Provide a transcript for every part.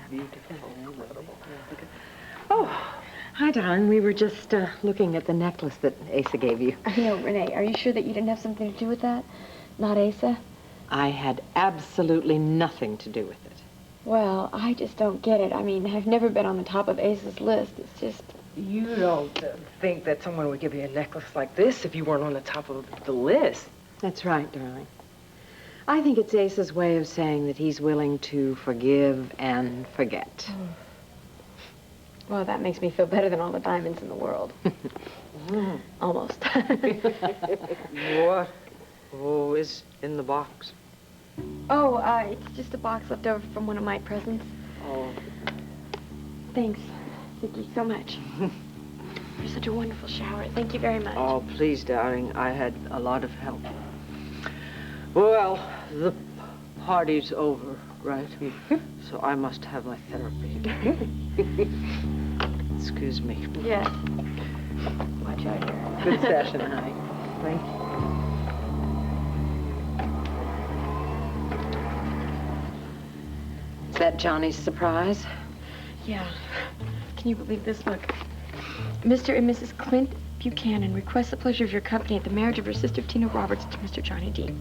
beautiful. Incredible. Oh, hi, darling. We were just looking at the necklace that Asa gave you. No, Renee, are you sure that you didn't have something to do with that? Not Asa? I had absolutely nothing to do with it. Well, I just don't get it. I mean, I've never been on the top of Asa's list. It's just... You don't think that someone would give you a necklace like this if you weren't on the top of the list. That's right, darling. I think it's Asa's way of saying that he's willing to forgive and forget. Well, that makes me feel better than all the diamonds in the world. Almost. What is in the box? Oh, it's just a box left over from one of my presents. Oh. Thanks, Vicky, so much. You're such a wonderful shower. Thank you very much. Oh, please, darling. I had a lot of help. Well, the party's over, right? So I must have my therapy. Excuse me. Yes. Watch out here. Good session, honey. Thank you. Is that Johnny's surprise? Yeah. Can you believe this? Look. Mr. and Mrs. Clint Buchanan request the pleasure of your company at the marriage of your sister Tina Roberts to Mr. Johnny Dean.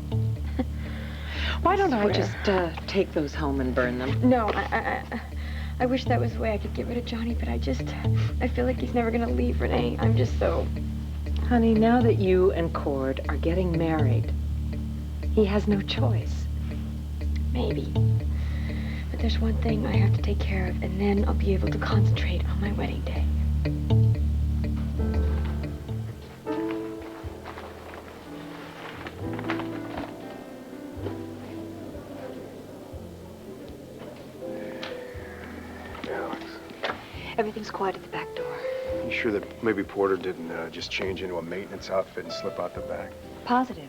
Why don't I just take those home and burn them? No, I wish that was the way I could get rid of Johnny, but I feel like he's never gonna leave, Renee. I'm just so... Honey, now that you and Cord are getting married, he has no choice. Maybe. But there's one thing I have to take care of, and then I'll be able to concentrate on my wedding day. Everything's quiet at the back door. You sure that maybe Porter didn't just change into a maintenance outfit and slip out the back? Positive.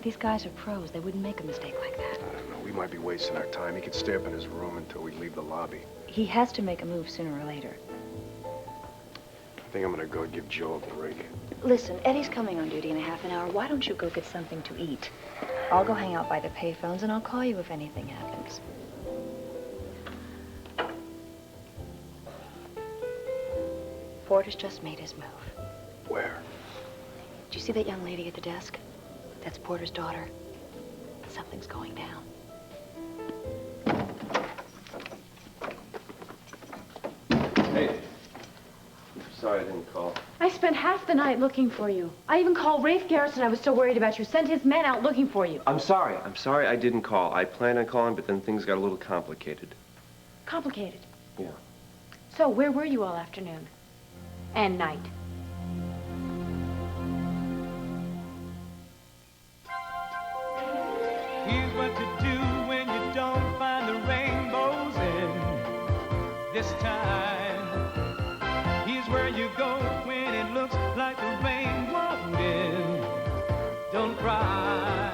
These guys are pros. They wouldn't make a mistake like that. I don't know. We might be wasting our time. He could stay up in his room until we leave the lobby. He has to make a move sooner or later. I think I'm gonna go give Joe a break. Listen, Eddie's coming on duty in a half an hour. Why don't you go get something to eat? I'll go hang out by the payphones, and I'll call you if anything happens. Porter's just made his move. Where? Do you see that young lady at the desk? That's Porter's daughter. Something's going down. Hey. Sorry I didn't call. I spent half the night looking for you. I even called Rafe Garrison. I was so worried about you. Sent his men out looking for you. I'm sorry I didn't call. I planned on calling, but then things got a little complicated. Complicated? Yeah. So where were you all afternoon? And night? Here's what to do when you don't find the rainbows in this time. Here's where you go when it looks like the rain won't end. Don't cry.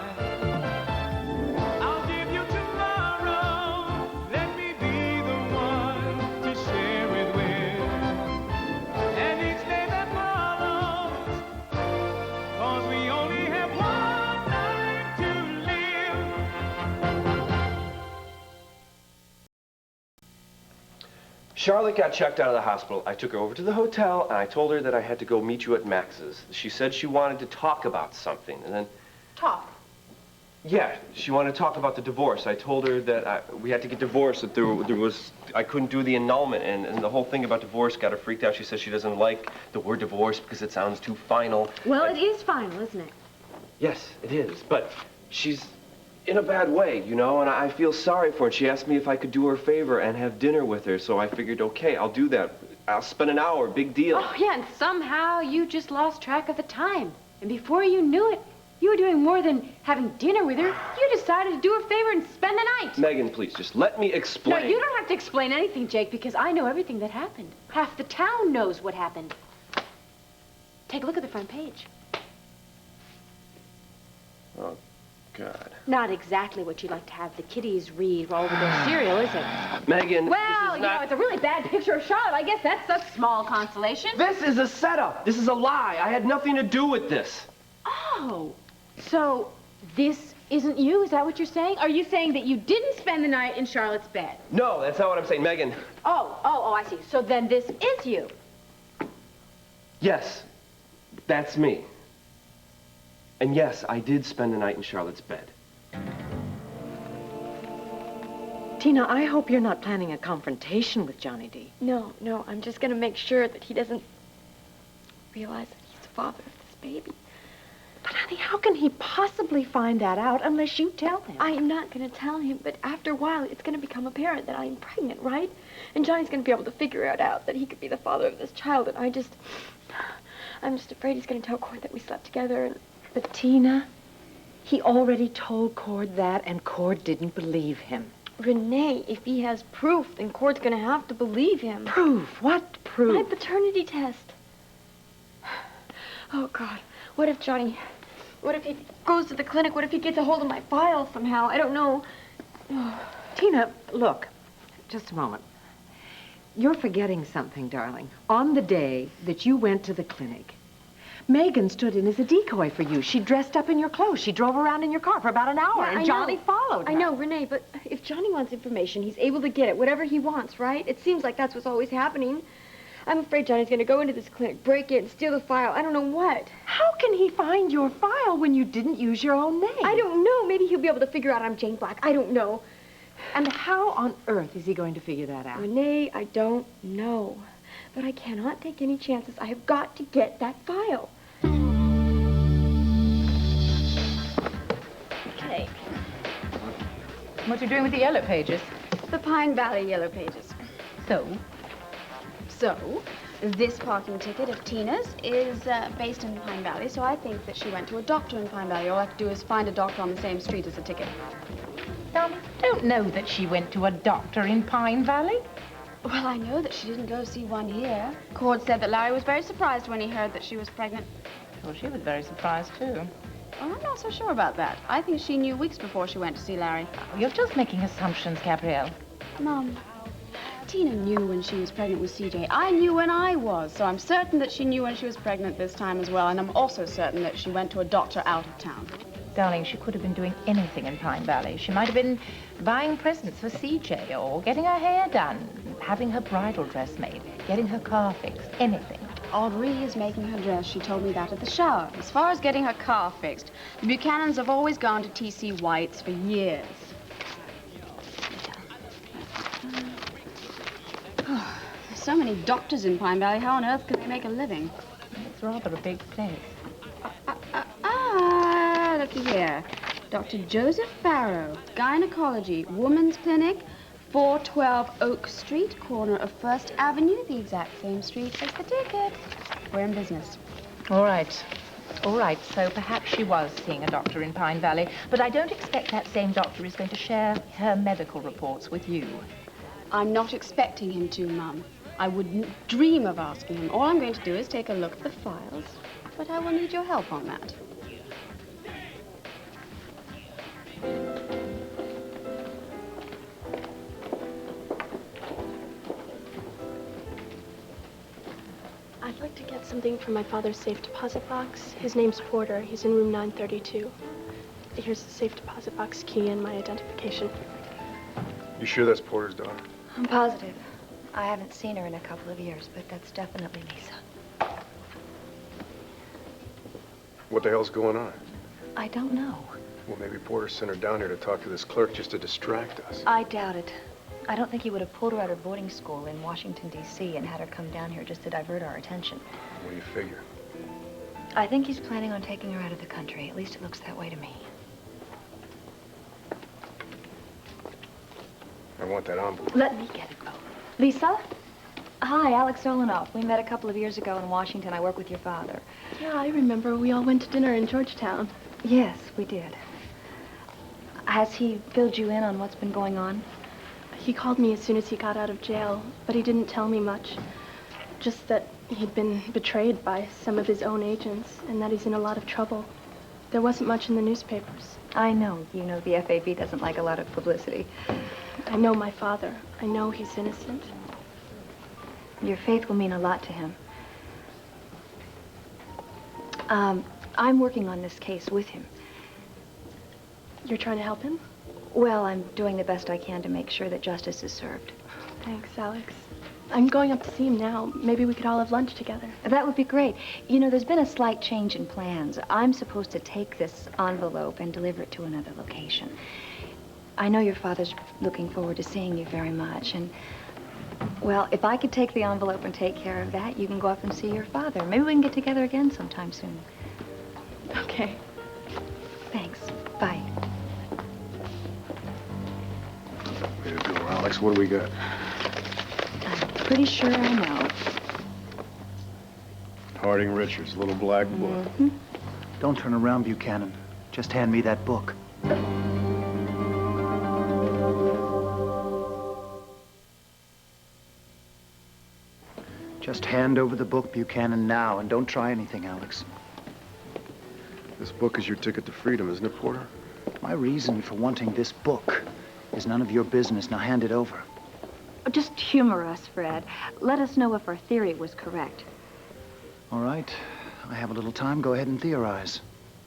I'll give you tomorrow. Let me be the one to share it with. And each day that follows, 'cause we only have one night to live. Charlotte got checked out of the hospital. I took her over to the hotel, and I told her that I had to go meet you at Max's. She said she wanted to talk about something, and then... Talk. Yeah, she wanted to talk about the divorce. I told her that we had to get divorced, that there was... I couldn't do the annulment, and the whole thing about divorce got her freaked out. She says she doesn't like the word divorce because it sounds too final. Well, it is final, isn't it? Yes, it is, but she's in a bad way, you know, and I feel sorry for her. She asked me if I could do her a favor and have dinner with her, so I figured, okay, I'll do that. I'll spend an hour, big deal. Oh, yeah, and somehow you just lost track of the time. And before you knew it, you were doing more than having dinner with her. You decided to do her a favor and spend the night. Megan, please, just let me explain. No, you don't have to explain anything, Jake, because I know everything that happened. Half the town knows what happened. Take a look at the front page. Oh, God. Not exactly what you'd like to have the kiddies read all over their cereal, is it? Megan, Well, you know, it's a really bad picture of Charlotte. I guess that's a small consolation. This is a setup. This is a lie. I had nothing to do with this. Oh, so this isn't you? Is that what you're saying? Are you saying that you didn't spend the night in Charlotte's bed? No, that's not what I'm saying, Megan. Oh, I see. So then this is you. Yes, that's me. And yes, I did spend the night in Charlotte's bed. Tina, I hope you're not planning a confrontation with Johnny D. No, I'm just gonna make sure that he doesn't realize that he's the father of this baby. But, honey, how can he possibly find that out unless you tell him? I'm not gonna tell him, but after a while, it's gonna become apparent that I'm pregnant, right? And Johnny's gonna be able to figure it out that he could be the father of this child, and I'm just afraid he's gonna tell Cord that we slept together, and... But, Tina, he already told Cord that, and Cord didn't believe him. Renee, if he has proof, then Cord's gonna have to believe him. Proof? What proof? My paternity test. Oh, God. What if he goes to the clinic? What if he gets a hold of my file somehow? I don't know. Tina, look, just a moment. You're forgetting something, darling. On the day that you went to the clinic, Megan stood in as a decoy for you. She dressed up in your clothes. She drove around in your car for about an hour, Yeah, and Johnny followed her. I know, Renee, but if Johnny wants information, he's able to get it, whatever he wants, right? It seems like that's what's always happening. I'm afraid Johnny's going to go into this clinic, break it, and steal the file. I don't know what. How can he find your file when you didn't use your own name? I don't know. Maybe he'll be able to figure out I'm Jane Black. I don't know. And how on earth is he going to figure that out? Renee, I don't know. But I cannot take any chances. I have got to get that file. Okay. What are you doing with the yellow pages? The Pine Valley Yellow Pages. So, this parking ticket of Tina's is based in Pine Valley, so I think that she went to a doctor in Pine Valley. All I have to do is find a doctor on the same street as the ticket. Darling, don't know that she went to a doctor in Pine Valley. Well, I know that she didn't go see one here. Cord said that Larry was very surprised when he heard that she was pregnant. Well, she was very surprised, too. Well, I'm not so sure about that. I think she knew weeks before she went to see Larry. Oh, you're just making assumptions, Gabrielle. Mom, Tina knew when she was pregnant with CJ. I knew when I was, so I'm certain that she knew when she was pregnant this time as well, and I'm also certain that she went to a doctor out of town. Darling, she could have been doing anything in Pine Valley. She might have been buying presents for CJ, or getting her hair done, having her bridal dress made, getting her car fixed, anything. Audrey is making her dress. She told me that at the shower. As far as getting her car fixed, the Buchanans have always gone to T.C. White's for years. There's so many doctors in Pine Valley. How on earth can they make a living? It's rather a big place. Looky here. Dr. Joseph Farrow, Gynecology, Woman's Clinic, 412 Oak Street, corner of First Avenue, the exact same street as the ticket. We're in business. All right, so perhaps she was seeing a doctor in Pine Valley, but I don't expect that same doctor is going to share her medical reports with you. I'm not expecting him to, Mum. I wouldn't dream of asking him. All I'm going to do is take a look at the files, but I will need your help on that. I'd like to get something from my father's safe deposit box. His name's Porter. He's in room 932. Here's the safe deposit box key and my identification. You sure that's Porter's daughter? I'm positive. I haven't seen her in a couple of years, but that's definitely Lisa. What the hell's going on? I don't know. Well, maybe Porter sent her down here to talk to this clerk just to distract us. I doubt it. I don't think he would have pulled her out of boarding school in Washington, D.C. and had her come down here just to divert our attention. What do you figure? I think he's planning on taking her out of the country. At least it looks that way to me. I want that envelope. Let me get it, Bo. Lisa? Hi, Alex Solanoff. We met a couple of years ago in Washington. I work with your father. Yeah, I remember. We all went to dinner in Georgetown. Yes, we did. Has he filled you in on what's been going on? He called me as soon as he got out of jail, but he didn't tell me much. Just that he'd been betrayed by some of his own agents and that he's in a lot of trouble. There wasn't much in the newspapers. I know. You know the FAB doesn't like a lot of publicity. I know my father. I know he's innocent. Your faith will mean a lot to him. I'm working on this case with him. You're trying to help him? Well, I'm doing the best I can to make sure that justice is served. Thanks, Alex. I'm going up to see him now. Maybe we could all have lunch together. That would be great. You know, there's been a slight change in plans. I'm supposed to take this envelope and deliver it to another location. I know your father's looking forward to seeing you very much, and, well, if I could take the envelope and take care of that, you can go up and see your father. Maybe we can get together again sometime soon. Okay. Thanks. Bye. Way to go, Alex. What do we got? Pretty sure I know. Harding Richards, little black book. Don't turn around, Buchanan. Just hand me that book. Just hand over the book, Buchanan, now, and don't try anything, Alex. This book is your ticket to freedom, isn't it, Porter? My reason for wanting this book is none of your business. Now hand it over. Just humor us, Fred. Let us know if our theory was correct. All right. I have a little time. Go ahead and theorize.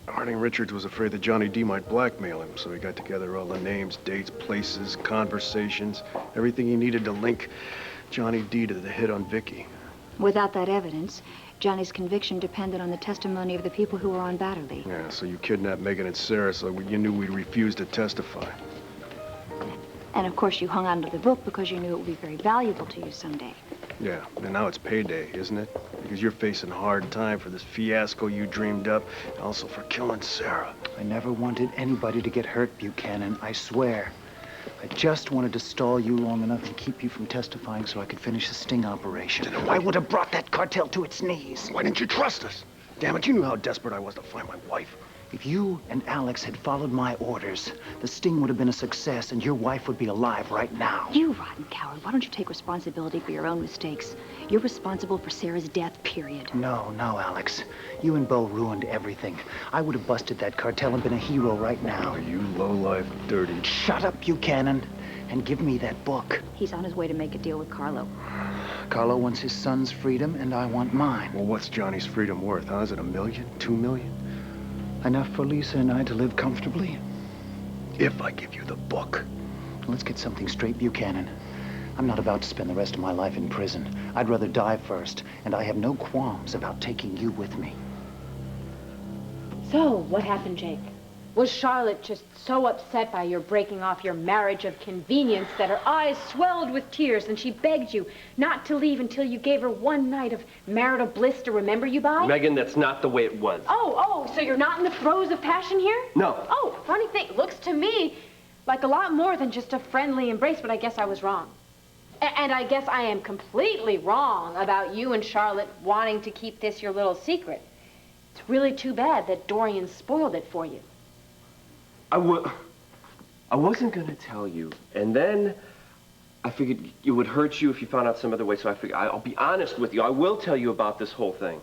Harding Richards was afraid that Johnny D might blackmail him, so he got together all the names, dates, places, conversations, everything he needed to link Johnny D to the hit on Vicky. Without that evidence, Johnny's conviction depended on the testimony of the people who were on Batterley. Yeah, so you kidnapped Megan and Sarah, so you knew we'd refuse to testify. And of course you hung on to the book because you knew it would be very valuable to you someday. Yeah, and now it's payday, isn't it? Because you're facing a hard time for this fiasco you dreamed up, and also for killing Sarah. I never wanted anybody to get hurt, Buchanan, I swear. I just wanted to stall you long enough and keep you from testifying so I could finish the sting operation. I would have brought that cartel to its knees. Why didn't you trust us? Damn it, you knew how desperate I was to find my wife. If you and Alex had followed my orders, the sting would have been a success and your wife would be alive right now. You rotten coward. Why don't you take responsibility for your own mistakes? You're responsible for Sarah's death, period. No, Alex. You and Bo ruined everything. I would have busted that cartel and been a hero right now. Oh, you lowlife, dirty... Shut up, Buchanan, and give me that book. He's on his way to make a deal with Carlo. Carlo wants his son's freedom, and I want mine. Well, what's Johnny's freedom worth, huh? Is it $1 million? $2 million? Enough for Lisa and I to live comfortably? If I give you the book. Let's get something straight, Buchanan. I'm not about to spend the rest of my life in prison. I'd rather die first, and I have no qualms about taking you with me. So, what happened, Jake? Was Charlotte just so upset by your breaking off your marriage of convenience that her eyes swelled with tears and she begged you not to leave until you gave her one night of marital bliss to remember you by? Megan, that's not the way it was. Oh, so you're not in the throes of passion here? No. Oh, funny thing. Looks to me like a lot more than just a friendly embrace, but I guess I was wrong. And I guess I am completely wrong about you and Charlotte wanting to keep this your little secret. It's really too bad that Dorian spoiled it for you. I wasn't gonna tell you, and then I figured it would hurt you if you found out some other way, so I figured I'll be honest with you. I will tell you about this whole thing.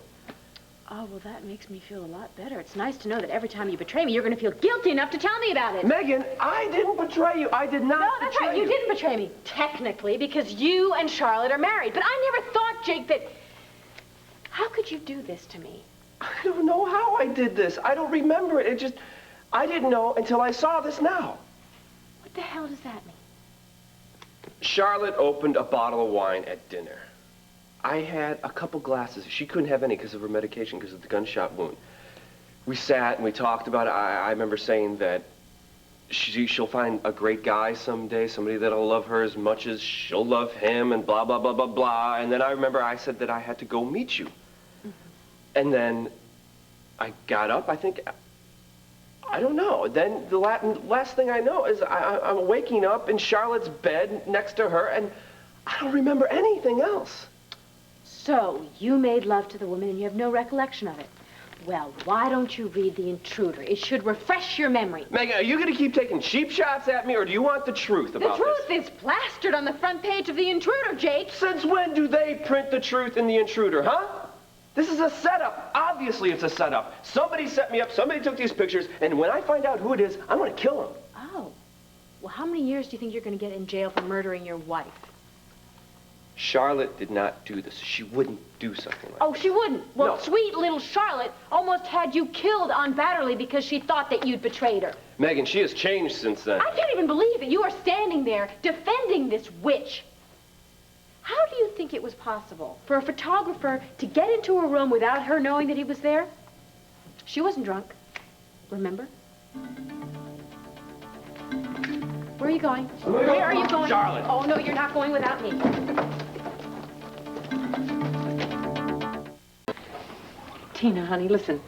Oh, well, that makes me feel a lot better. It's nice to know that every time you betray me, you're gonna feel guilty enough to tell me about it. Megan, I didn't betray you. I did not No, that's right. You didn't betray me, technically, because you and Charlotte are married. But I never thought, Jake, that... How could you do this to me? I don't know how I did this. I don't remember it. It just... I didn't know until I saw this now. What the hell does that mean? Charlotte opened a bottle of wine at dinner. I had a couple glasses. She couldn't have any because of her medication, because of the gunshot wound. We sat and we talked about it. I remember saying that she'll find a great guy someday, somebody that'll love her as much as she'll love him, and blah, blah, blah, blah, blah. And then I remember I said that I had to go meet you. Mm-hmm. And then I got up, I think... I don't know. Then the last thing I know is I'm waking up in Charlotte's bed next to her, and I don't remember anything else. So, you made love to the woman and you have no recollection of it. Well, why don't you read The Intruder? It should refresh your memory. Megan, are you going to keep taking cheap shots at me, or do you want the truth about this? The truth is plastered on the front page of The Intruder, Jake. Since when do they print the truth in The Intruder, huh? This is a setup. Obviously, it's a setup. Somebody set me up, somebody took these pictures, and when I find out who it is, I'm going to kill him. Oh. Well, how many years do you think you're going to get in jail for murdering your wife? Charlotte did not do this. She wouldn't do something like Oh, she wouldn't. Well, No. sweet little Charlotte almost had you killed on Batterley because she thought that you'd betrayed her. Megan, she has changed since then. I can't even believe that you are standing there defending this witch. How do you think it was possible for a photographer to get into a room without her knowing that he was there? She wasn't drunk, remember? Where are you going? Where are you going? Charlotte. Oh, no, you're not going without me. Tina, honey, listen.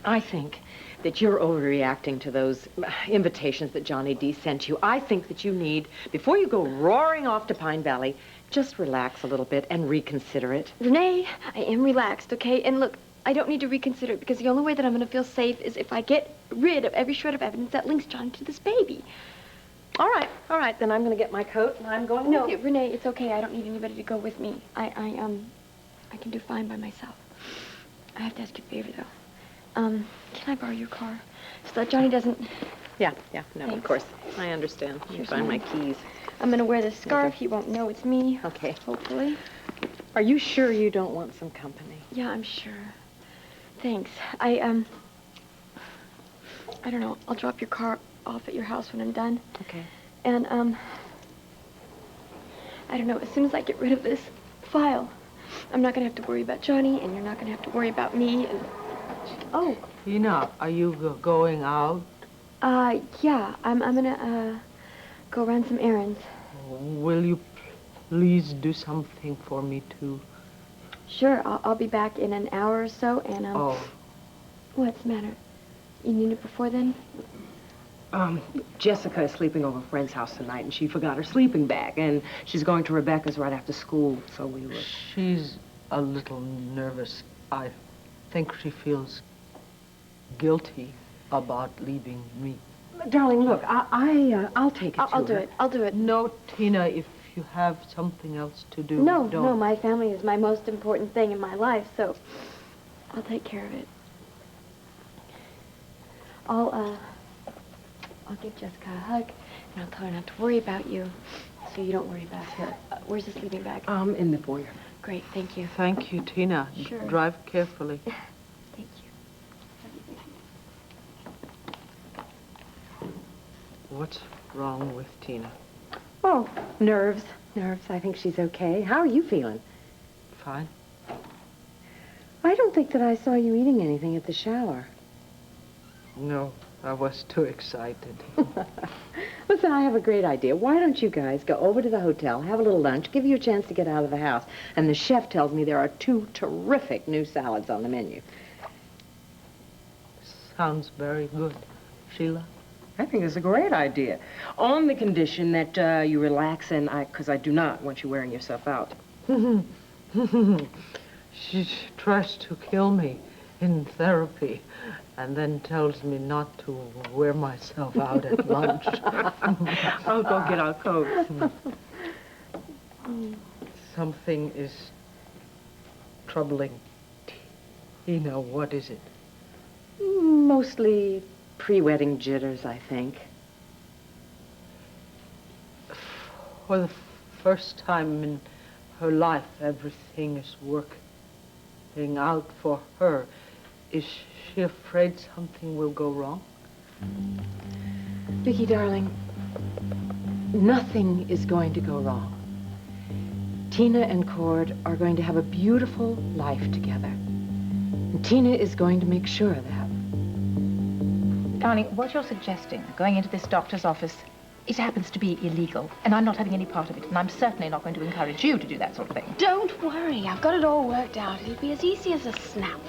I think that you're overreacting to those invitations that Johnny D sent you. I think that you need, before you go roaring off to Pine Valley, just relax a little bit and reconsider it. Renee, I am relaxed, okay? And look, I don't need to reconsider it because the only way that I'm going to feel safe is if I get rid of every shred of evidence that links Johnny to this baby. All right, then I'm going to get my coat and I'm going No, with you. Renee, it's okay. I don't need anybody to go with me. I can do fine by myself. I have to ask you a favor, though. Can I borrow your car? So that Johnny doesn't... Yeah, no, Thanks. of course. I understand. Let me Here's find my mine. keys. I'm going to wear this scarf. Okay. He won't know it's me. Okay. Hopefully. Are you sure you don't want some company? Yeah, I'm sure. Thanks. I don't know. I'll drop your car off at your house when I'm done. Okay. And, I don't know. As soon as I get rid of this file, I'm not going to have to worry about Johnny, and you're not going to have to worry about me, and... Oh. Tina, are you going out? Yeah. I'm gonna, go run some errands. Will you please do something for me, too? Sure. I'll be back in an hour or so, and, Oh. What's the matter? You need it before then? Jessica is sleeping over a friend's house tonight, and she forgot her sleeping bag, and she's going to Rebecca's right after school, so we were... She's a little nervous. I think she feels guilty about leaving me. Darling, look, I'll take it to I'll do her. it. I'll do it. No, Tina, if you have something else to do, No, don't. no, my family is my most important thing in my life, so I'll take care of it. I'll give Jessica a hug, and I'll tell her not to worry about you, so you don't worry about her. Where's the sleeping bag? In the foyer. Great, thank you. Thank you, Tina. Sure. Drive carefully. Thank you. What's wrong with Tina? Oh, nerves. Nerves. I think she's okay. How are you feeling? Fine. I don't think that I saw you eating anything at the shower. No, I was too excited. Listen, I have a great idea. Why don't you guys go over to the hotel, have a little lunch, give you a chance to get out of the house. And the chef tells me there are 2 terrific new salads on the menu. Sounds very good. Sheila? I think it's a great idea, on the condition that you relax, and because I do not want you wearing yourself out. She tries to kill me in therapy and then tells me not to wear myself out at lunch. I'll go get our coats. Something is troubling Tina. What is it? Mostly pre-wedding jitters, I think. For the first time in her life, everything is working out for her. Is she afraid something will go wrong? Vicki, darling, nothing is going to go wrong. Tina and Cord are going to have a beautiful life together. And Tina is going to make sure of that. Darling, what you're suggesting, going into this doctor's office, it happens to be illegal, and I'm not having any part of it, and I'm certainly not going to encourage you to do that sort of thing. Don't worry, I've got it all worked out. It'll be as easy as a snap.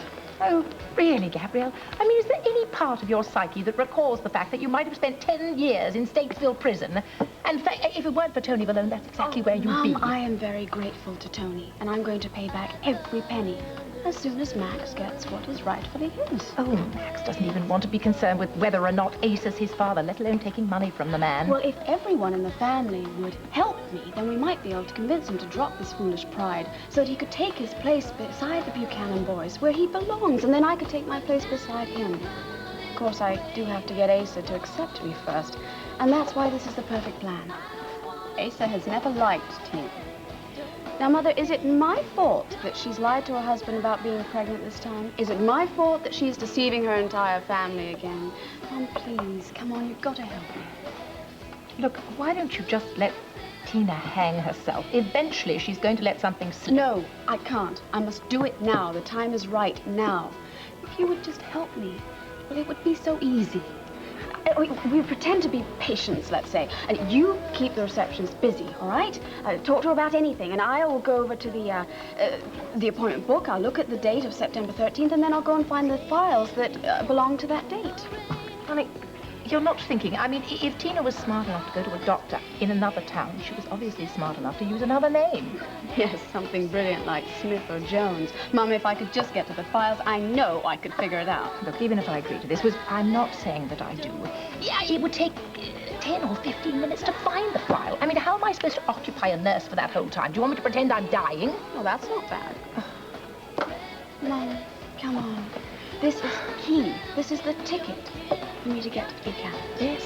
Oh, really, Gabrielle? I mean, is there any part of your psyche that recalls the fact that you might have spent 10 years in Statesville prison? And if it weren't for Tony Malone, that's exactly where you'd be. Mum, I am very grateful to Tony, and I'm going to pay back every penny as soon as Max gets what is rightfully his. Oh, Max doesn't even want to be concerned with whether or not Ace is his father, let alone taking money from the man. Well, if everyone in the family would help me, then we might be able to convince him to drop this foolish pride so that he could take his place beside the Buchanan boys, where he belongs, and then I could take my place beside him. Of course, I do have to get Asa to accept me first, and that's why this is the perfect plan. Asa has never liked Tina. Now, Mother, is it my fault that she's lied to her husband about being pregnant this time? Is it my fault that she's deceiving her entire family again? Mom, please, come on, you've got to help me. Look, why don't you just let Tina hang herself? Eventually, she's going to let something slip. No, I can't. I must do it now. The time is right now. If you would just help me, well, it would be so easy. We pretend to be patients, let's say. You keep the receptionist busy, all right? Talk to her about anything, and I'll go over to the appointment book. I'll look at the date of September 13th, and then I'll go and find the files that belong to that date. Honey, you're not thinking. I mean, if Tina was smart enough to go to a doctor in another town, she was obviously smart enough to use another name. Yes, something brilliant like Smith or Jones. Mom, if I could just get to the files, I know I could figure it out. Look, even if I agree to this, I'm not saying that I do. Yeah, it would take 10 or 15 minutes to find the file. I mean, how am I supposed to occupy a nurse for that whole time? Do you want me to pretend I'm dying? Well, that's not bad. Mom, come on. This is key. This is the ticket for me to get to Buchanan. Yes,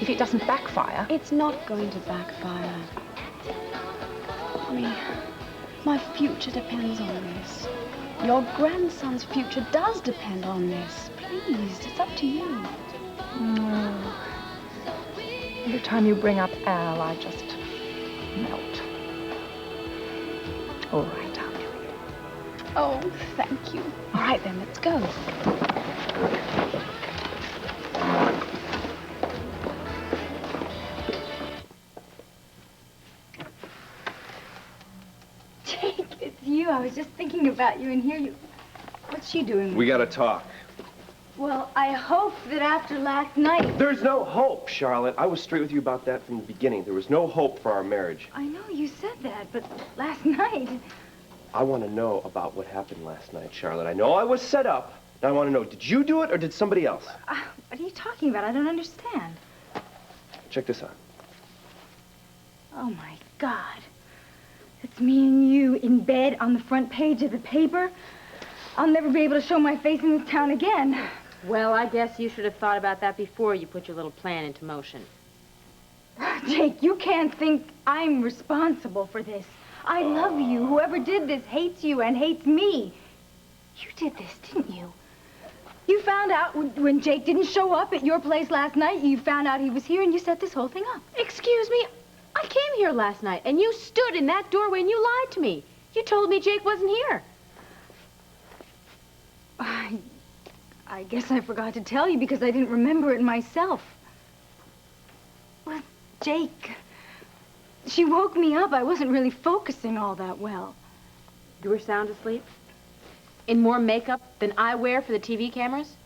if it doesn't backfire. It's not going to backfire. Mommy, my future depends on this. Your grandson's future does depend on this. Please, it's up to you. Oh. Every time you bring up Al, I just melt. All right, I'll do it. Oh, thank you. All right, then, let's go. Jake, it's you. I was just thinking about you, and here you... What's she doing? We gotta talk. Well, I hope that after last night... There's no hope, Charlotte. I was straight with you about that from the beginning. There was no hope for our marriage. I know you said that, but last night... I want to know about what happened last night, Charlotte. I know I was set up. Now I want to know, did you do it or did somebody else? What are you talking about? I don't understand. Check this out. Oh, my God. It's me and you in bed on the front page of the paper. I'll never be able to show my face in this town again. Well, I guess you should have thought about that before you put your little plan into motion. Jake, you can't think I'm responsible for this. I love you. Whoever did this hates you and hates me. You did this, didn't you? You found out when Jake didn't show up at your place last night, you found out he was here and you set this whole thing up. Excuse me? I came here last night and you stood in that doorway and you lied to me. You told me Jake wasn't here. I guess I forgot to tell you because I didn't remember it myself. Well, Jake, she woke me up. I wasn't really focusing all that well. You were sound asleep? In more makeup than I wear for the TV cameras?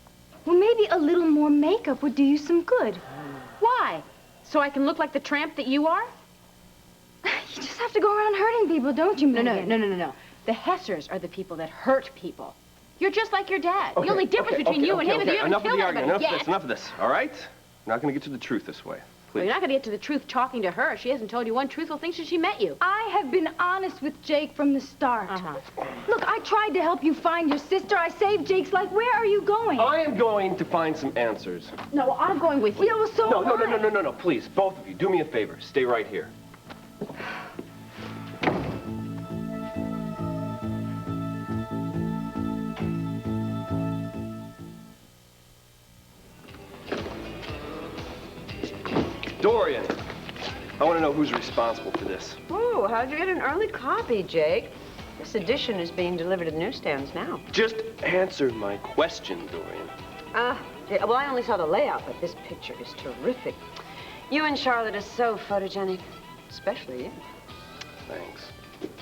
Well, maybe a little more makeup would do you some good. Why? So I can look like the tramp that you are? You just have to go around hurting people, don't you, Megan? No. The Hessers are the people that hurt people. You're just like your dad. Okay, the only difference between you and him is you haven't enough killed of the argument. anybody Enough of this, all right? We're not going to get to the truth this way. Well, you're not going to get to the truth talking to her. She hasn't told you one truthful thing since she met you. I have been honest with Jake from the start. Look, I tried to help you find your sister. I saved Jake's life. Where are you going? I am going to find some answers. No, I'm going with you. Yeah, well, so No, please, both of you, do me a favor. Stay right here. Dorian, I want to know who's responsible for this. Oh, how'd you get an early copy, Jake? This edition is being delivered to the newsstands now. Just answer my question, Dorian. Yeah, well, I only saw the layout, but this picture is terrific. You and Charlotte are so photogenic, especially you. Thanks.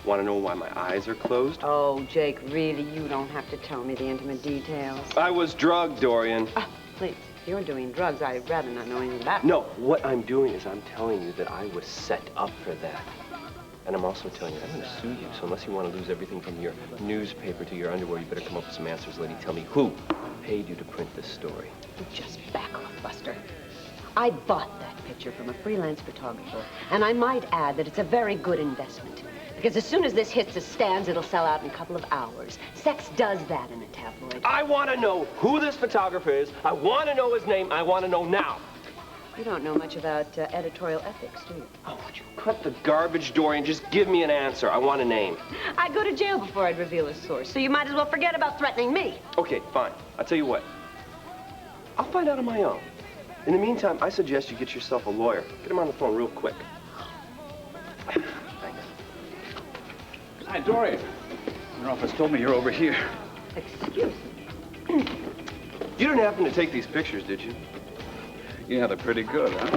Want to know why my eyes are closed? Oh, Jake, really, you don't have to tell me the intimate details. I was drugged, Dorian. Please, if you're doing drugs, I'd rather not know anything about it. No, what I'm doing is I'm telling you that I was set up for that. And I'm also telling you, I'm going to sue you. So unless you want to lose everything from your newspaper to your underwear, you better come up with some answers, lady. Tell me who paid you to print this story. Just back off, Buster. I bought that picture from a freelance photographer. And I might add that it's a very good investment. Because as soon as this hits the stands, it'll sell out in a couple of hours. Sex does that in a tabloid. I want to know who this photographer is. I want to know his name. I want to know now. You don't know much about editorial ethics, do you? Oh, would you cut the garbage, Dory, and just give me an answer? I want a name. I'd go to jail before I'd reveal his source, so you might as well forget about threatening me. Okay, fine. I'll tell you what. I'll find out on my own. In the meantime, I suggest you get yourself a lawyer. Get him on the phone real quick. Thanks. Hi, Dory. Your office told me you're over here. Excuse me. You didn't happen to take these pictures, did you? Yeah, they're pretty good, huh?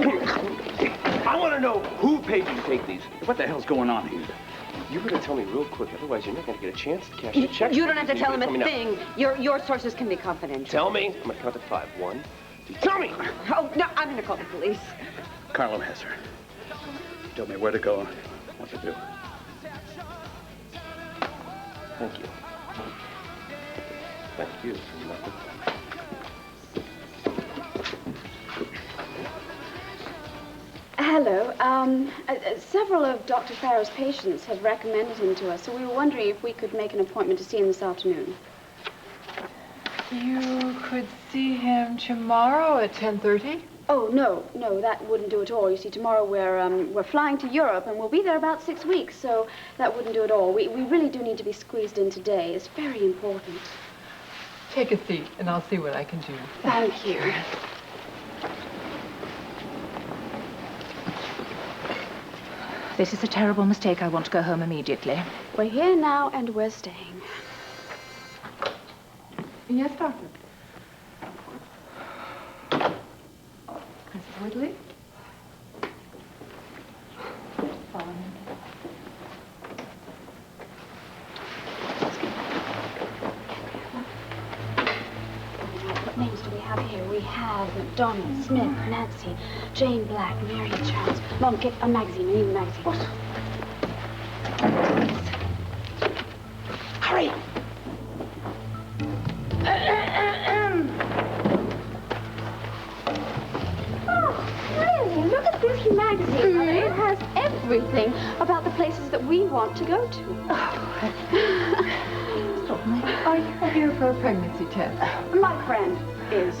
I want to know who paid you to take these. What the hell's going on here? You better tell me real quick, otherwise you're not going to get a chance to cash the check. You don't have to tell him a me now. thing. Your sources can be confidential. Tell me. I'm going to count to 5. 1, 2. Tell me! Oh, no, I'm going to call the police. Carlo has her. Tell me where to go, what to do. Thank you. Thank you for nothing. Hello. Several of Dr. Farrow's patients have recommended him to us, so we were wondering if we could make an appointment to see him this afternoon. You could see him tomorrow at 10:30? Oh, no, that wouldn't do at all. You see, tomorrow we're flying to Europe, and we'll be there about 6 weeks, so that wouldn't do at all. We really do need to be squeezed in today. It's very important. Take a seat, and I'll see what I can do. Thank you. This is a terrible mistake. I want to go home immediately. We're here now, and we're staying. Yes, Doctor. Mrs. Whitley? Follow me. What names do we have here? We have McDonald, Smith, Nancy, Jane Black, Mary Charles. Mom, get a magazine. I need a magazine. What? Hurry! Oh, really? Look at this magazine, Mother. It has everything about the places that we want to go to. Are you here for a pregnancy test? My friend is.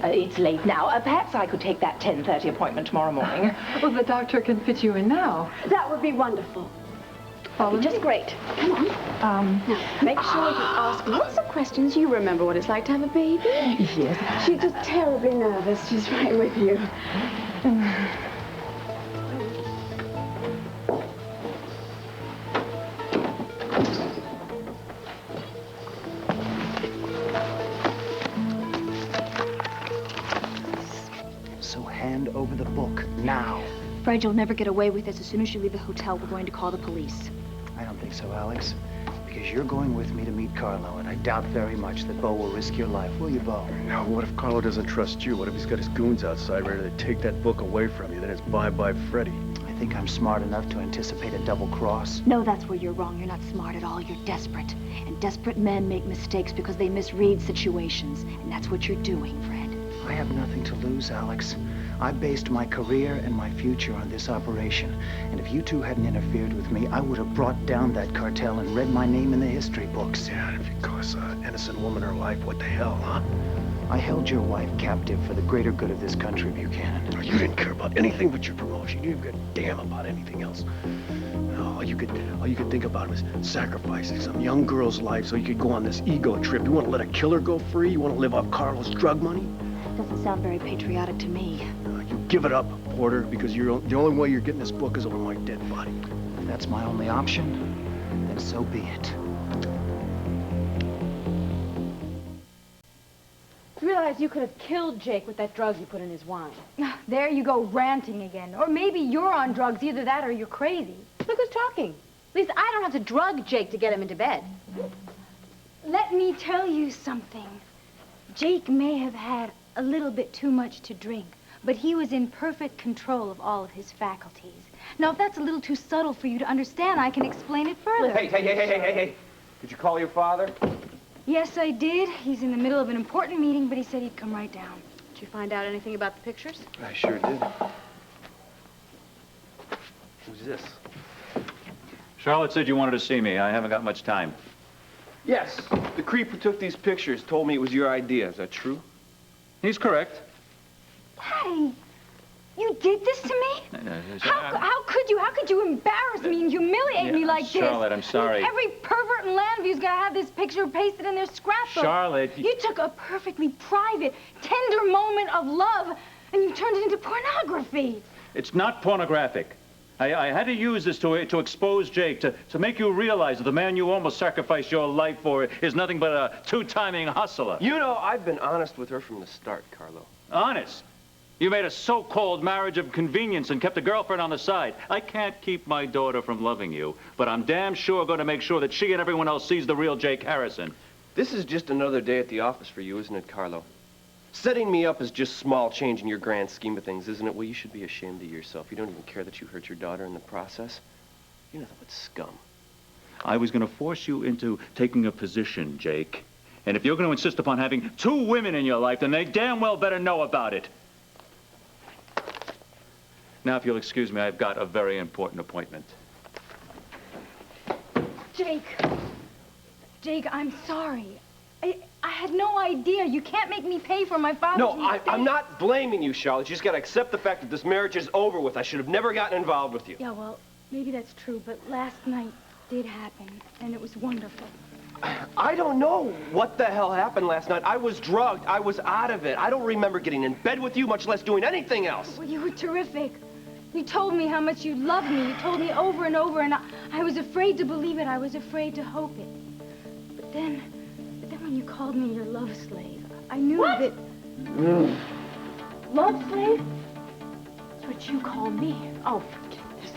It's late now. Perhaps I could take that 10:30 appointment tomorrow morning. Well, the doctor can fit you in now. That would be wonderful. Follow Just me? great. Come on. Now, make sure you ask lots of questions. You remember what it's like to have a baby? Yes. She's just terribly nervous. She's right with you. So hand over the book, now. Fred, you'll never get away with this. As soon as you leave the hotel, we're going to call the police. I don't think so, Alex. Because you're going with me to meet Carlo, and I doubt very much that Bo will risk your life, will you, Bo? Now, what if Carlo doesn't trust you? What if he's got his goons outside ready to take that book away from you? Then it's bye-bye Freddy. I think I'm smart enough to anticipate a double cross. No, that's where you're wrong. You're not smart at all. You're desperate. And desperate men make mistakes because they misread situations. And that's what you're doing, Fred. I have nothing to lose, Alex. I based my career and my future on this operation. And if you two hadn't interfered with me, I would have brought down that cartel and read my name in the history books. Yeah, and if it costs an innocent woman her life, what the hell, huh? I held your wife captive for the greater good of this country, Buchanan. You didn't care about anything but your promotion. You didn't give a damn about anything else. No, all you could think about was sacrificing some young girl's life so you could go on this ego trip. You want to let a killer go free? You want to live off Carlo's drug money? Doesn't sound very patriotic to me. You give it up, Porter, because the only way you're getting this book is over my dead body. If that's my only option, then so be it. Realize you could have killed Jake with that drug you put in his wine. There you go, ranting again. Or maybe you're on drugs. Either that or you're crazy. Look who's talking. At least I don't have to drug Jake to get him into bed. Let me tell you something. Jake may have had a little bit too much to drink, but he was in perfect control of all of his faculties. Now, if that's a little too subtle for you to understand, I can explain it further. Hey. Did you call your father? Yes, I did. He's in the middle of an important meeting, but he said he'd come right down. Did you find out anything about the pictures? I sure did. Who's this? Charlotte said you wanted to see me. I haven't got much time. Yes, the creep who took these pictures told me it was your idea. Is that true? He's correct. Daddy, you did this to me? How could you? How could you embarrass me and humiliate me like this? Charlotte, I'm sorry. I mean, every pervert in Landview's gonna have this picture pasted in their scrapbook. Charlotte. You took a perfectly private, tender moment of love and you turned it into pornography. It's not pornographic. I had to use this to expose Jake, to make you realize that the man you almost sacrificed your life for is nothing but a two-timing hustler. You know, I've been honest with her from the start, Carlo. Honest? You made a so-called marriage of convenience and kept a girlfriend on the side. I can't keep my daughter from loving you, but I'm damn sure going to make sure that she and everyone else sees the real Jake Harrison. This is just another day at the office for you, isn't it, Carlo? Setting me up is just small change in your grand scheme of things, isn't it? Well, you should be ashamed of yourself. You don't even care that you hurt your daughter in the process. You're nothing but scum. I was going to force you into taking a position, Jake. And if you're going to insist upon having 2 women in your life, then they damn well better know about it. Now, if you'll excuse me, I've got a very important appointment. Jake, I'm sorry. I had no idea. You can't make me pay for my father's mistake. I'm not blaming you, Charlotte. You just got to accept the fact that this marriage is over with. I should have never gotten involved with you. Yeah, well, maybe that's true, but last night did happen, and it was wonderful. I don't know what the hell happened last night. I was drugged. I was out of it. I don't remember getting in bed with you, much less doing anything else. Well, you were terrific. You told me how much you loved me. You told me over and over, and I was afraid to believe it. I was afraid to hope it. But then when you called me your love slave, I knew that... Love slave? That's what you call me. Oh, forget this.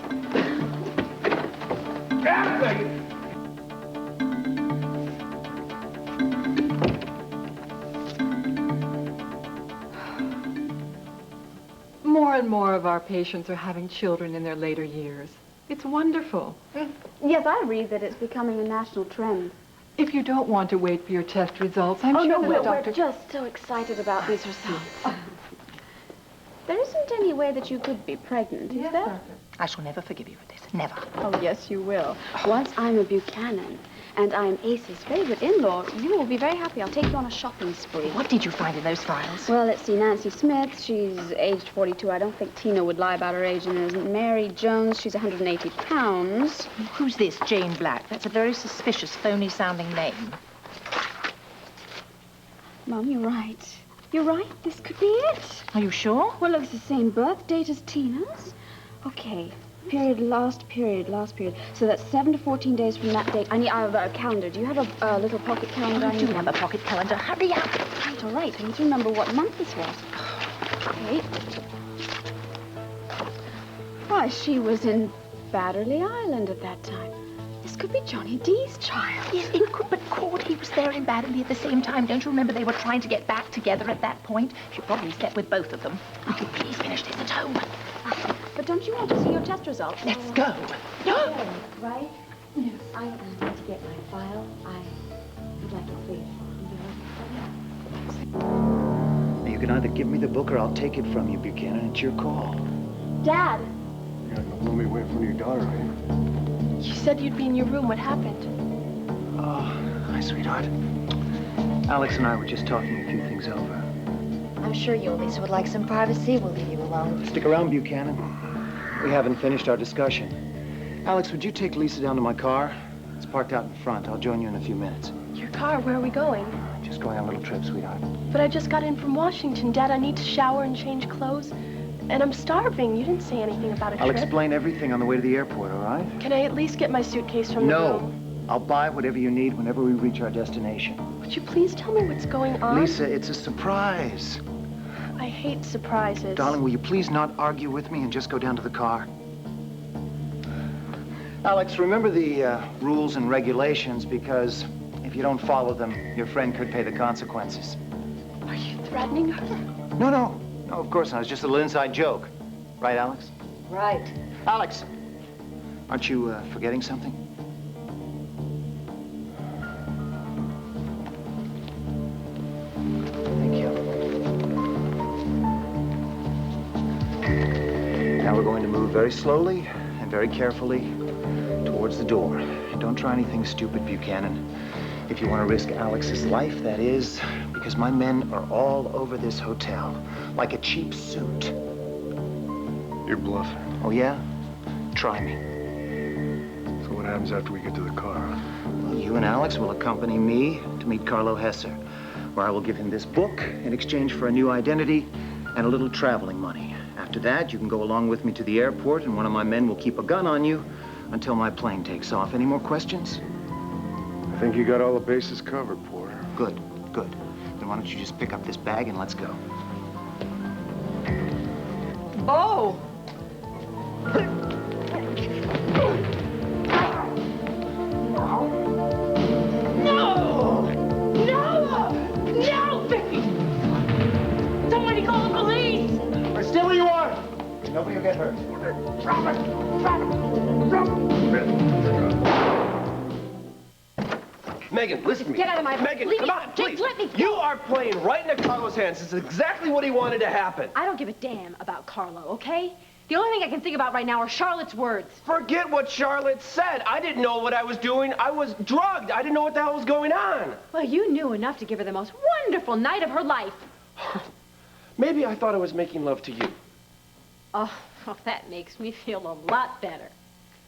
More and more of our patients are having children in their later years. It's wonderful. Yes, I read that it's becoming a national trend. If you don't want to wait for your test results, I'm sure that Dr. We're just so excited about these results. There isn't any way that you could be pregnant, is there? I shall never forgive you for this. Never. Oh, yes, you will. Once I'm a Buchanan, and I'm Ace's favorite in-law, you will be very happy. I'll take you on a shopping spree. What did you find in those files? Well, let's see. Nancy Smith, she's aged 42. I don't think Tina would lie about her age. And there's Mary Jones, she's 180 pounds. Who's this, Jane Black? That's a very suspicious, phony-sounding name. Mom, you're right. You're right. This could be it. Are you sure? Well, look, it's the same birth date as Tina's. Okay. Last period. So that's 7 to 14 days from that date. I have a calendar. Do you have a little pocket calendar? I do have a pocket calendar. Hurry up. Right, all right. I need to remember what month this was. Okay. Why, she was in Batterley Island at that time. This could be Johnny D's child. Yes, it could, but Cordy was there in Batterley at the same time. Don't you remember they were trying to get back together at that point? She probably slept with both of them. Would you please finish this at home? But don't you want to see your test results? Let's go. No! Right? Yes. I need to get my file. I would like to please. You can either give me the book or I'll take it from you, Buchanan. It's your call. Dad! You're not gonna blow me away in front of your daughter, are you? You said you'd be in your room. What happened? Oh, hi, sweetheart. Alex and I were just talking a few things over. I'm sure you and Lisa would like some privacy. We'll leave you alone. Stick around, Buchanan. We haven't finished our discussion. Alex, would you take Lisa down to my car? It's parked out in front. I'll join you in a few minutes. Your car? Where are we going? Just going on a little trip, sweetheart. But I just got in from Washington. Dad, I need to shower and change clothes. And I'm starving. You didn't say anything about a I'll trip. explain everything on the way to the airport, all right? Can I at least get my suitcase from the room? No. I'll buy whatever you need whenever we reach our destination. Would you please tell me what's going on? Lisa, it's a surprise. I hate surprises. Darling, will you please not argue with me and just go down to the car? Alex, remember the rules and regulations, because if you don't follow them, your friend could pay the consequences. Are you threatening her? No, of course not. It's just a little inside joke. Right, Alex? Right. Alex, aren't you forgetting something? Thank you. Now we're going to move very slowly and very carefully towards the door. And don't try anything stupid, Buchanan. If you want to risk Alex's life, that is, because my men are all over this hotel, like a cheap suit. You're bluffing. Oh, yeah? Try me. So what happens after we get to the car? Well, you and Alex will accompany me to meet Carlo Hesser, where I will give him this book in exchange for a new identity and a little traveling money. After that, you can go along with me to the airport, and one of my men will keep a gun on you until my plane takes off. Any more questions? I think you got all the bases covered, Porter. Good, good. Then why don't you just pick up this bag and let's go. Oh! No! No! No, Vicky! Somebody call the police! Stay where you are! Nobody will get hurt. Drop it! Drop it! Drop it! Megan, listen to me. Get out of my... Megan, Leave come me. on, Jake, please. let me go. You are playing right into Carlo's hands. This is exactly what he wanted to happen. I don't give a damn about Carlo, okay? The only thing I can think about right now are Charlotte's words. Forget what Charlotte said. I didn't know what I was doing. I was drugged. I didn't know what the hell was going on. Well, you knew enough to give her the most wonderful night of her life. Maybe I thought I was making love to you. Oh, that makes me feel a lot better.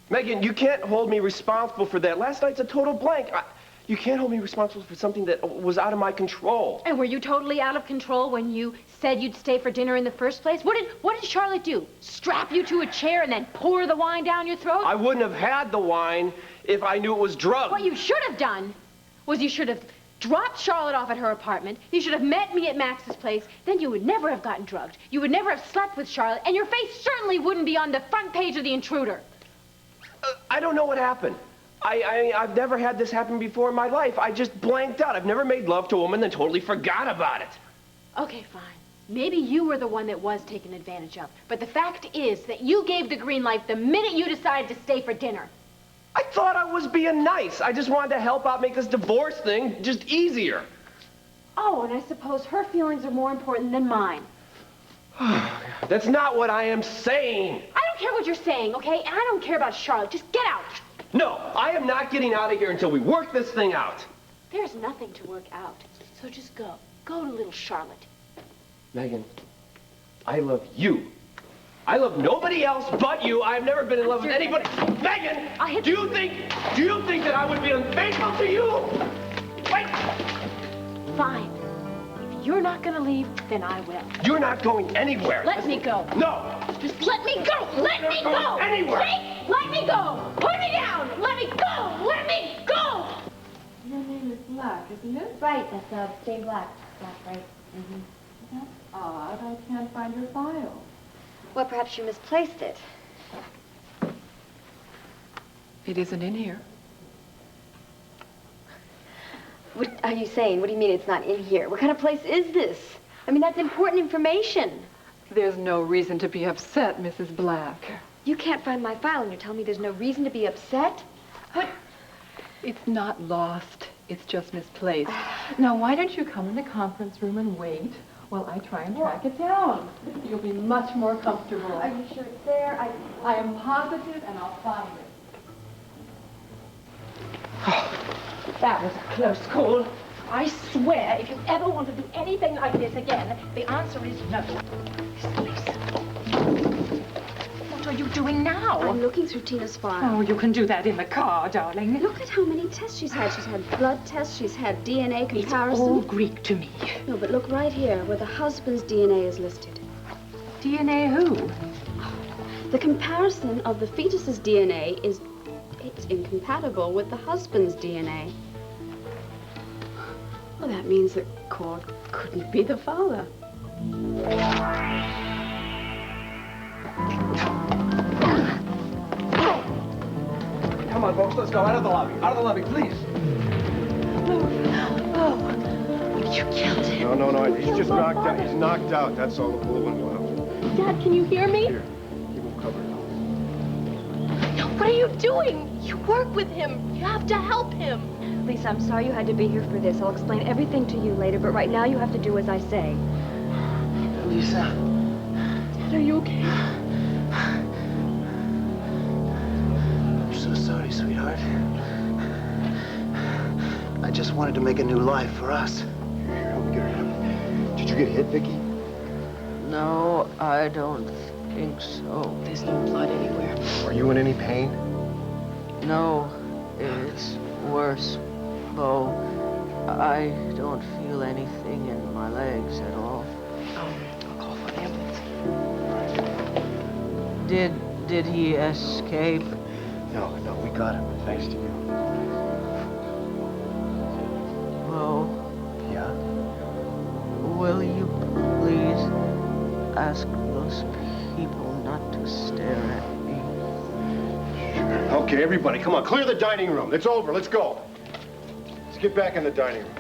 Megan, you can't hold me responsible for that. Last night's a total blank. You can't hold me responsible for something that was out of my control. And were you totally out of control when you said you'd stay for dinner in the first place? What did Charlotte do? Strap you to a chair and then pour the wine down your throat? I wouldn't have had the wine if I knew it was drugged. What you should have done was you should have dropped Charlotte off at her apartment. You should have met me at Max's place. Then you would never have gotten drugged. You would never have slept with Charlotte, and your face certainly wouldn't be on the front page of The Intruder. I don't know what happened. I've never had this happen before in my life. I just blanked out. I've never made love to a woman and totally forgot about it. Okay, fine. Maybe you were the one that was taken advantage of. But the fact is that you gave the green light the minute you decided to stay for dinner. I thought I was being nice. I just wanted to help out make this divorce thing just easier. Oh, and I suppose her feelings are more important than mine. That's not what I am saying. I don't care what you're saying, okay? And I don't care about Charlotte. Just get out. No, I am not getting out of here until we work this thing out. There's nothing to work out. So just go. Go to little Charlotte. Megan, I love you. I love nobody else but you. I've never been in love with anybody. Megan, do you think that I would be unfaithful to you? Wait. Fine. If you're not gonna leave, then I will. You're not going anywhere. Let me go. No. Just let me go. Let me not go. going anywhere. Jake, let me go. Put me down. Let me go. Let me go. Your name is Black, isn't it? Right, that's Jay Black. Black, right? Mm-hmm. That's odd. I can't find your file. Well, perhaps you misplaced it. It isn't in here. What are you saying? What do you mean it's not in here? What kind of place is this? I mean, that's important information. There's no reason to be upset, Mrs. Black. You can't find my file and you're telling me there's no reason to be upset? What? It's not lost. It's just misplaced. Now, why don't you come in the conference room and wait while I try and track it down? You'll be much more comfortable. Are you sure it's there? I am positive, and I'll find it. That was a close call. I swear, if you ever want to do anything like this again, the answer is no. What are you doing now? I'm looking through Tina's file. Oh, you can do that in the car, darling. Look at how many tests she's had. She's had blood tests, she's had DNA comparison. It's all Greek to me. No, but look right here where the husband's DNA is listed. DNA who? The comparison of the fetus's DNA is it's incompatible with the husband's DNA. Well, that means that Cord couldn't be the father. Come on, folks, let's go. Out of the lobby. Out of the lobby, please. Oh, you killed him. No. He's just knocked out. He's knocked out. That's all. The bullet went well. Dad, can you hear me? Here, keep him covered. No, what are you doing? You work with him. You have to help him. Lisa, I'm sorry you had to be here for this. I'll explain everything to you later, but right now you have to do as I say. Lisa. Dad, are you okay? I'm so sorry, sweetheart. I just wanted to make a new life for us. Here, help me get her up. Did you get hit, Vicky? No, I don't think so. There's no blood anywhere. Are you in any pain? No, it's worse, Bo. I don't feel anything in my legs at all. I'll call for the ambulance. Did he escape? No, we got him, thanks to you. Bo, Yeah? will you please ask those people not to stare at me? Okay, everybody, come on, clear the dining room. It's over, let's go. Let's get back in the dining room.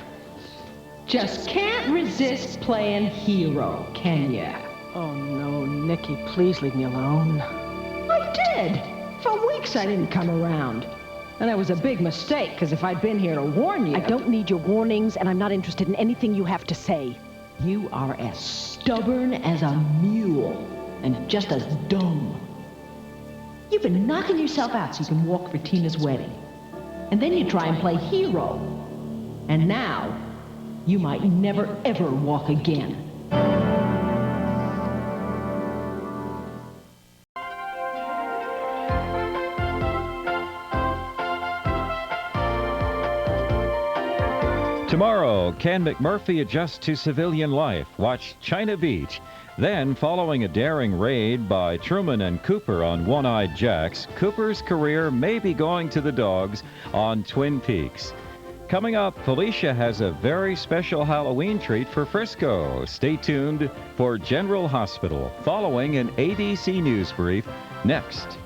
Just can't resist playing hero, can ya? Oh, no, Nicky, please leave me alone. I did. For weeks I didn't come around. And that was a big mistake, because if I'd been here to warn you... I don't need your warnings, and I'm not interested in anything you have to say. You are as stubborn as a mule, and just as dumb. You've been knocking yourself out so you can walk for Tina's wedding. And then you try and play hero. And now, you might never, ever walk again. Tomorrow, can McMurphy adjust to civilian life? Watch China Beach. Then, following a daring raid by Truman and Cooper on One-Eyed Jacks, Cooper's career may be going to the dogs on Twin Peaks. Coming up, Felicia has a very special Halloween treat for Frisco. Stay tuned for General Hospital, following an ADC News Brief next.